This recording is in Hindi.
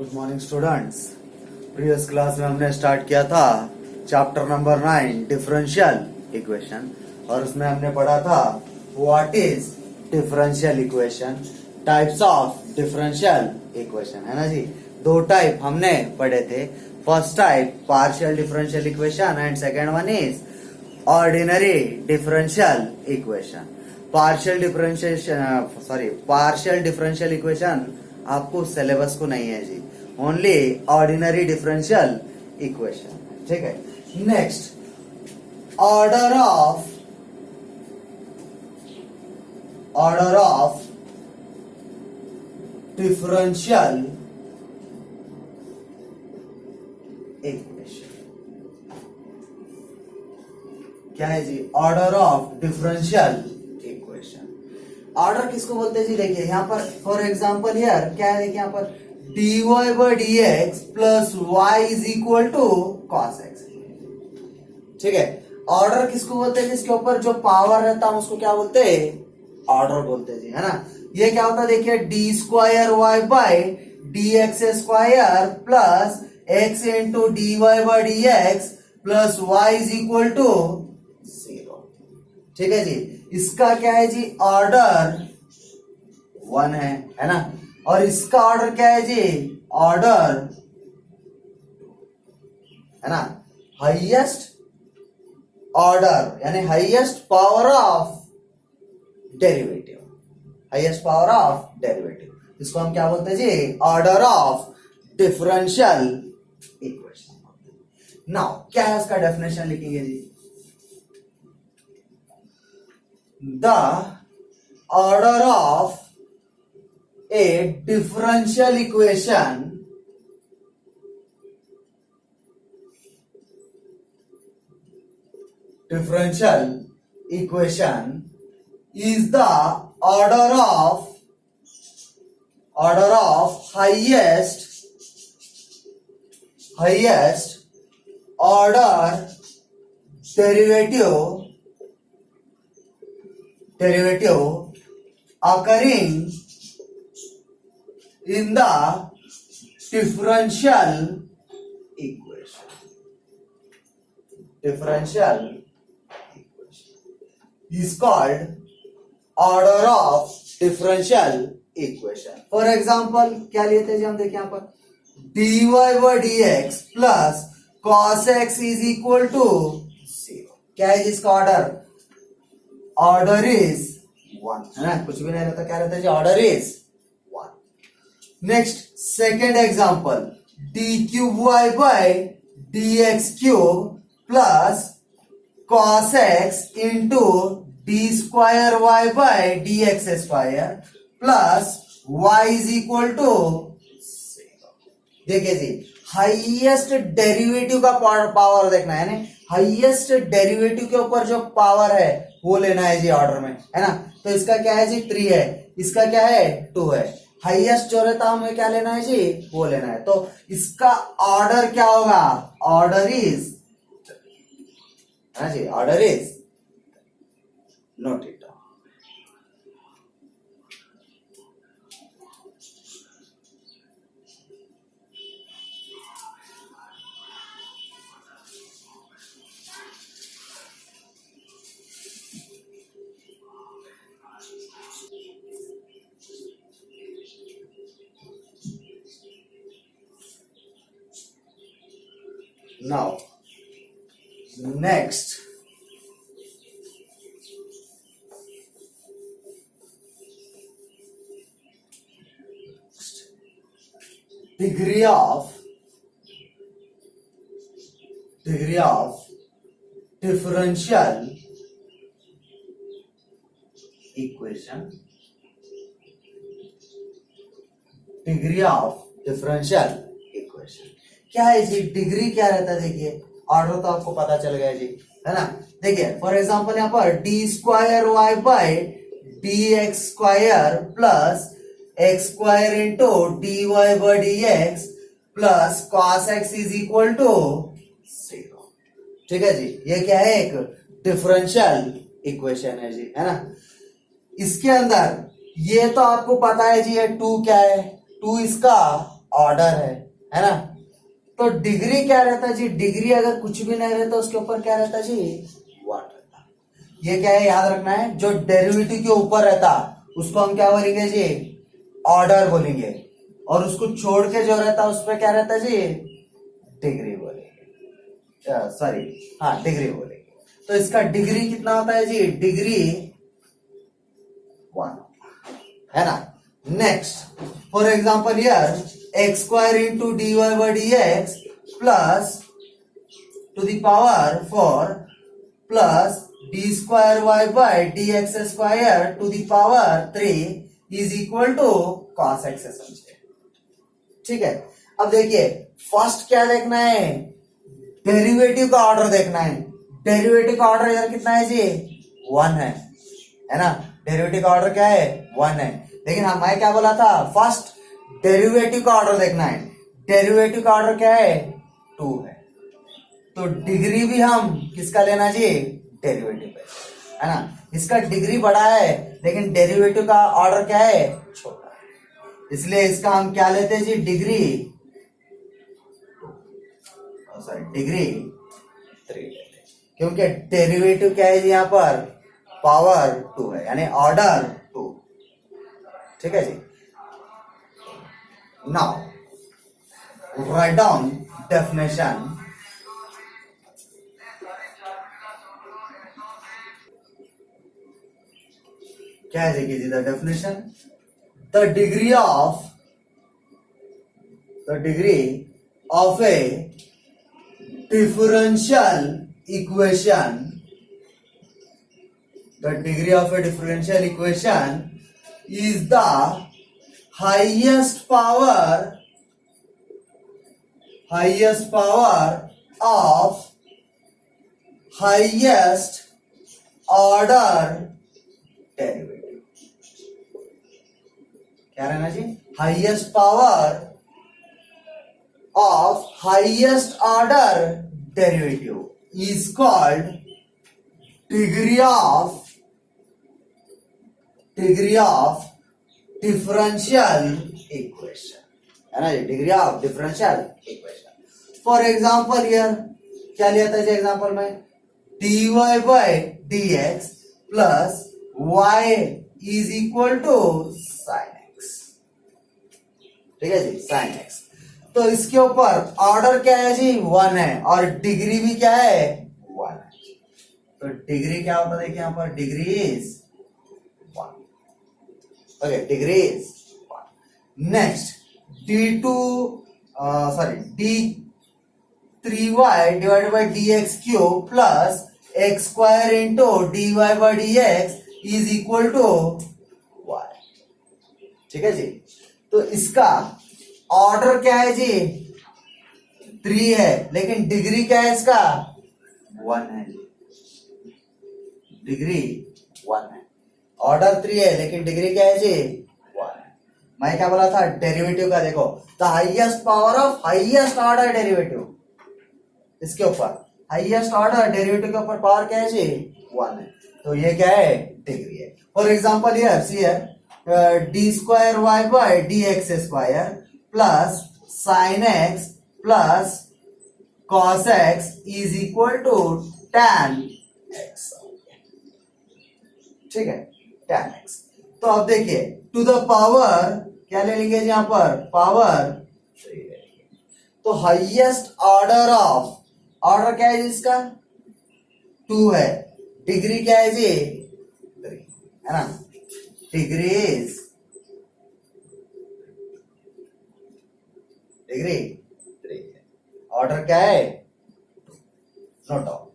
Good morning students. Previous class में हमने स्टार्ट किया था चैप्टर नंबर 9 डिफरेंशियल इक्वेशन और उसमें हमने पढ़ा था what is differential equation, types of differential equation, है ना जी। दो टाइप हमने पढ़े थे। First type partial differential equation and second one is ordinary differential equation. Partial differential equation आपको सिलेबस को नहीं है जी, ओनली ऑर्डिनरी डिफरेंशियल इक्वेशन, ठीक है। Next order of differential equation क्या है जी? Order of differential equation. Order किसको बोलते हैं जी? देखिए यहाँ पर फॉर एग्जांपल हियर क्या है, देखिए यहाँ पर dy by dx plus y is equal to cos x, ठीक है। ऑर्डर किसको बोलते हैं? जिसके ऊपर जो पावर रहता है उसको क्या बोलते हैं? ऑर्डर बोलते हैं जी, है ना। ये क्या होता है देखिए, d square Y by D x square plus x into d y by D x plus Y is equal to 0, ठीक है जी। इसका क्या है जी? ऑर्डर 1 है ना। और इसका ऑर्डर क्या है जी? ऑर्डर, है ना। हाईएस्ट ऑर्डर यानी highest power of derivative, highest power of derivative, इसको हम क्या बोलते हैं जी? Order of differential equation. Now क्या है उसका डेफिनेशन लिखेंगे जी? The order of a differential equation is the order of highest order derivative occurring in the differential equation. Differential equation is called order of differential equation. For example, क्या लेते हैं हम देखिए यहाँ पर dy by dx plus cos x is equal to 0। क्या है जिसका ऑर्डर? ऑर्डर इज 1, है ना। कुछ भी नहीं रहता, क्या रहता है जी? Order is 1। Next second example D cube Y by D X cube plus cos X into D square Y by D x square plus Y is equal to 0। देखिए जी, हाईएस्ट डेरिवेटिव का पावर देखना है ना। हाईएस्ट डेरिवेटिव के ऊपर जो पावर है वो लेना है जी ऑर्डर में, है ना। तो इसका क्या है जी? 3 है, इसका क्या है? 2 है। हाईएस्ट जो रहता है हमें क्या लेना है जी? वो लेना है। तो इसका ऑर्डर क्या होगा? ऑर्डर इज, है ना जी, order is, note it down. Now, next, degree of differential equation, degree of differential equation क्या है जी? डिग्री क्या रहता है? देखिए ऑर्डर तो आपको पता चल गया जी, है ना। देखिए फॉर एग्जांपल यहाँ पर d square Y by D x square plus x square into d y by D x plus cos x is equal to 0, ठीक है जी। ये क्या है? एक डिफरेंशियल इक्वेशन है जी, है ना। इसके अंदर ये तो आपको पता है जी, ये 2 क्या है, 2 इसका ऑर्डर है ना। तो डिग्री क्या रहता है जी, डिग्री अगर कुछ भी नहीं रहता उसके ऊपर क्या रहता है जी, 1 रहता। ये क्या है याद रखना है, जो डेरिवेटिव के ऊपर रहता उसको हम क्या बोलेंगे जी, ऑर्डर बोलेंगे, और उसको छोड़ के जो रहता उस पर क्या रहता है जी, डिग्री बोलेंगे, सॉरी हाँ डिग्री बोलेंगे। तो इसका डिग्री कितना होता है जी, डिग्री 1 है ना। Next for example here x square into d y by D x plus to the power 4 plus d square Y by D x square to the power 3 is equal to cos x समझे। ठीक है, अब देखिए फर्स्ट क्या देखना है, डेरिवेटिव का ऑर्डर देखना है। डेरिवेटिव का ऑर्डर इधर कितना है जी, 1 है ना। डेरिवेटिव का ऑर्डर क्या है, 1 है। लेकिन हमें क्या बोला था, फर्स्ट डेरिवेटिव का ऑर्डर देखना है। डेरिवेटिव का ऑर्डर क्या है, 2 है। तो डिग्री भी हम किसका लेना जी, डेरिवेटिव पे, है ना। इसका डिग्री बड़ा है लेकिन डेरिवेटिव का ऑर्डर क्या है, छोटा है। इसलिए इसका हम क्या लेते हैं जी, डिग्री, सॉरी डिग्री 3 लेते हैं, क्योंकि डेरिवेटिव क्या है जी, यहाँ पर पावर 2 है, यानी ऑर्डर 2। ठीक है जी। Now write down definition. क्या है देखिए जी, the definition, the degree of a differential equation, the degree of a differential equation is the highest power of highest order derivative। क्या रहना जी, highest power of highest order derivative is called degree of differential equation, है ना, degree of differential equation. For example here क्या लिया था एग्जाम्पल में, d y by D x plus Y is equal to sine x. ठीक है जी, साइन एक्स। तो इसके ऊपर ऑर्डर क्या है जी, 1 है, और डिग्री भी क्या है, 1 है। तो डिग्री क्या होता है देखिए यहाँ पर, degree is 1। Okay, degree is 1। Next d2 d3y divided by dx cube plus x square into dy by dx is equal to y। ठीक है जी। तो इसका ऑर्डर क्या है जी, 3 है, लेकिन डिग्री क्या है इसका, 1 है जी। डिग्री 1 है, ऑर्डर 3 है लेकिन डिग्री क्या है जी, 1 है। मैं क्या बोला था, डेरिवेटिव का देखो, the highest power of highest order derivative, इसके ऊपर हाईएस्ट ऑर्डर डेरिवेटिव के ऊपर पावर क्या है जी, 1 है। तो ये क्या है, डिग्री है। For example here see here d square Y by D x square plus sine x plus cos x is equal to tan x. ठीक है, tan एक्स। तो अब देखिए टू द पावर क्या ले लेंगे यहां पर, पावर 3। तो हाईएस्ट ऑर्डर ऑफ, ऑर्डर क्या है जिसका, 2 है, डिग्री क्या है जी, 3, है ना। डिग्री इज, डिग्री 3 है, ऑर्डर क्या है, नोट डाउन।